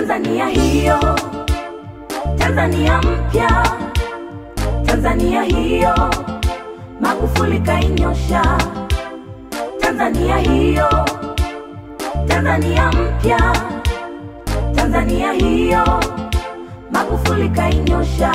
Tanzania hiyo, Tanzania mpya, Tanzania hiyo, Magufuli kainyosha. Tanzania hiyo, Tanzania mpya, Tanzania hiyo, Magufuli kainyosha.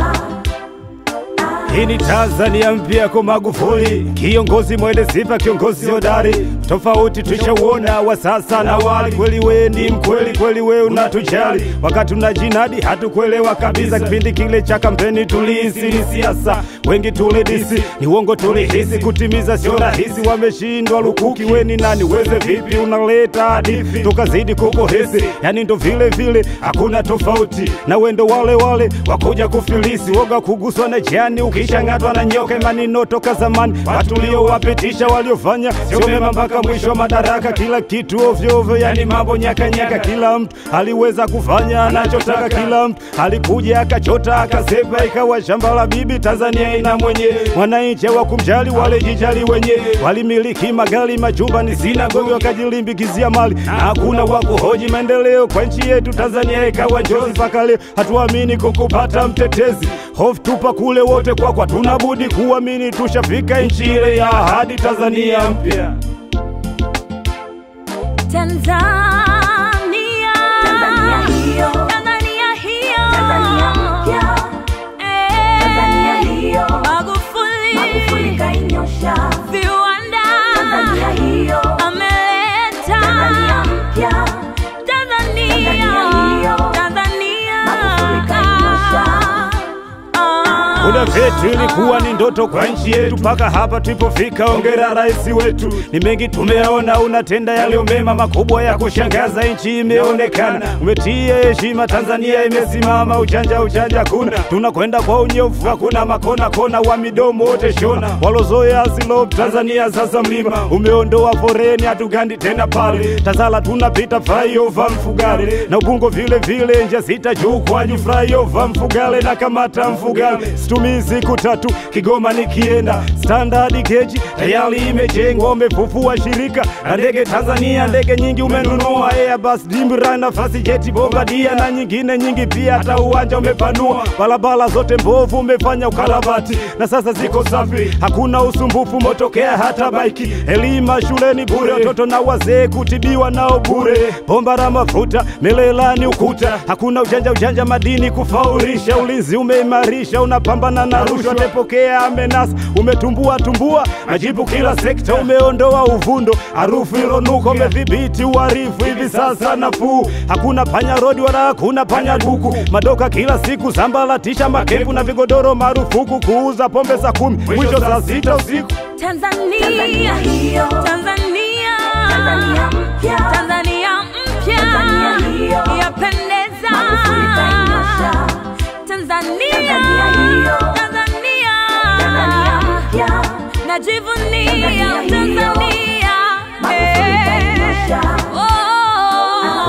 Hii ni Tanzania mpya kwa Magufuli, kiongozi mwenye sifa, kiongozi hodari. Tofauti tushauona wa sasa na wali. Kweli we ni mkweli, kweli we unatujali. Wakati tunajinadi hatukuelewa kabisa. Kipindi kile cha kampeni tulihisi ni siasa, wengi tulidisi, ni uongo tulihisi. Kutimiza sio rahisi, wameshindwa lukuki. We ni nani, weze vipi, unaleta hadithi tukazidi kukuhisi. Yani ndo vile vile, hakuna tofauti na wendo wale wale wakuja kufilisi. Woga kuguswa na jani, ukishangatwa na nyoka. Maneno toka zamani, watu lio wapitisha, waliofanya sio mema mpaka mwisho madaraka. Kila kitu ovyo ovyo, yani mambo nyaka nyaka. Kila mtu aliweza kufanya anachotaka, kila mtu alikuja akachota akasepa, ikawa shamba la bibi. Tanzania ina mwenye, wananchi wa kumjali, wale jijali wenye. Walimiliki magari, majumba ni sinagogi, wakajilimbikizia mali na hakuna wa kuhoji maendeleo kwa nchi yetu. Tanzania ikawa njozi mpaka leo, hatuamini kukupata mtetezi. Hofu tupa kule wote kwa tunabudi kuamini, tushafika nchi ile ya ahadi. Tanzania mpya, Tanzania, Tanzania hiyo, Tanzania hiyo, Tanzania mpya, Tanzania hiyo, Magufuli kainyosha. Viwanda, Tanzania hiyo, ameleta. Tanzania mpya, Tanzania hiyo, Magufuli kainyosha. Kuna vitu ilikuwa ni ndoto kwa nchi yetu, mpaka hapa tulipofika. Hongera rais wetu, ni mengi tumeona, unatenda yaliyo mema makubwa ya kushangaza. Nchi imeonekana, umetia heshima, Tanzania imesimama. Ujanja kuna, tunakwenda kwa unyofu, hakuna makona kona, wa midomo wote shona. Walozoea asilo, Tanzania sasa mlima. Umeondoa foreni, hatugandi tena pale. Tazala tunapita flyover Mfugale, na Ubungo vile vile, nje sita juu kwa juu flyover Mfugale, na kamata Mfugale. Situmi siku tatu, Kigoma nikienda. Standard gauge tayari imejengwa, umefufua shirika na ndege Tanzania. Ndege nyingi umenunua, Airbus, Dimra, nafasi jeti, Bombardier na nyingine nyingi pia. Hata uwanja umepanua, barabara zote mbovu umefanya ukarabati na sasa ziko safi, hakuna usumbufu, motokea hata baiki. Elimu shuleni bure, watoto na wazee kutibiwa nao bure. Bomba la mafuta Melelani ukuta, hakuna ujanja madini kufaurisha. Ulinzi umeimarisha, unapambana na rushwa, tepokea amenasa. Umetumbua majibu kila sekta, umeondoa uvundo, harufu ironuko, umedhibiti uharifu. Hivi sasa nafuu, hakuna panya road wala hakuna panya duku. Madoka kila siku sambalatisha makepu na vigodoro, marufuku kuuza pombe saa 10 mwisho saa 6 usiku. Tanzania hiyo, Tanzania, Tanzania mpya, Tanzania mpya, Tanzania hiyo, yapendeza. Magufuli kainyosha. Tanzania hiyo, Tanzania, Tanzania mpya, najivunia Tanzania. Magufuli kainyosha.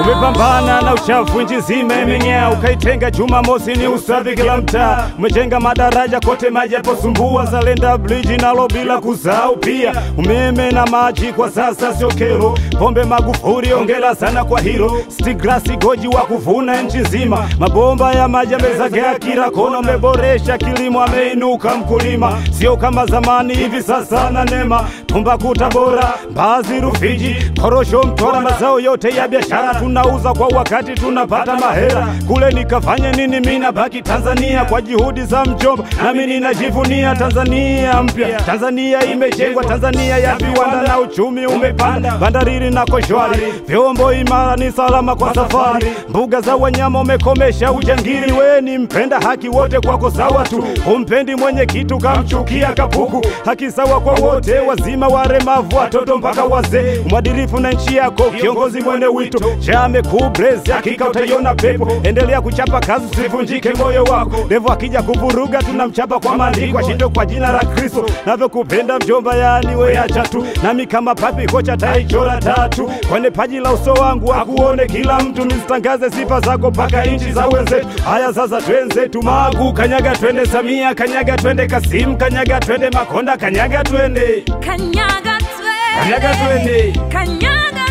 Umepambana na uchafu, nchi zima imeng'ea, ukaitenga Jumamosi ni usafi kila mtaa. Umejenga madaraja kote, maji yaposumbua, Zalenda bridge nalo bila kusahau pia. Umeme na maji kwa sasa sio kero, pombe Magufuli hongera sana kwa hilo. Stigrasi goji wa kuvuna nchi nzima, mabomba ya maji yamezagaa kila kona. Umeboresha kilimo, ameinuka mkulima, sio kama zamani. Hivi sasa na neema, tumbaku Tabora, Mbazi, Rufiji, korosho Mtwara, mazao yote ya biashara tunauza kwa wakati, tunapata mahera. Kule nikafanya nini, mimi nabaki Tanzania kwa juhudi za mjomba, nami ninajivunia Tanzania mpya. Tanzania imejengwa, Tanzania ya viwanda na uchumi umepanda. Bandarini na koshwari, vyombo imara, ni salama kwa safari. Mbuga za wanyama umekomesha ujangili. We ni mpenda haki, wote kwako sawa tu. Umpendi mwenye kitu kamchukia kapuku. Haki sawa kwa wote, wazima waremavu, watoto mpaka wazee. Umadilifu na nchi yako, kiongozi mwenye wito. Jame kubrezi, hakika utaiona pepo. Endelea kuchapa kazi, usivunjike moyo wako. Devo akija kuvuruga, tunamchapa kwa maandiko. Ashinde kwa jina la Kristo, navyo kupenda mjomba, yani we acha tu. Nami kama papi kocha taichora tatu kwenye paji la uso wangu, akuone kila mtu. Nizitangaze sifa zako paka inchi za wenzetu. Haya sasa twenzetu, Magu kanyaga twende, Samia kanyaga twende, Kasim kanyaga twende, Makonda kanyaga twende, Kanyaga twende, kanyaga twende, kanyaga twende,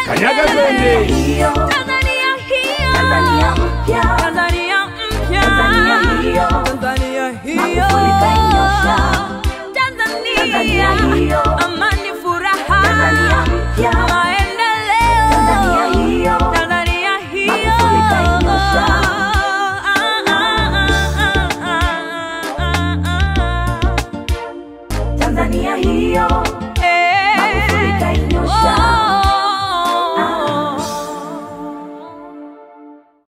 kanyaga twende. Tanzania hiyo, Tanzania mpya, Tanzania mpya, Tanzania hiyo, Magufuli kainyosha. Tanzania hiyo, amani, furaha, Tanzania mpya, maendeleo, Tanzania hiyo, Tanzania hiyo, Magufuli kainyosha. Tanzania hiyo.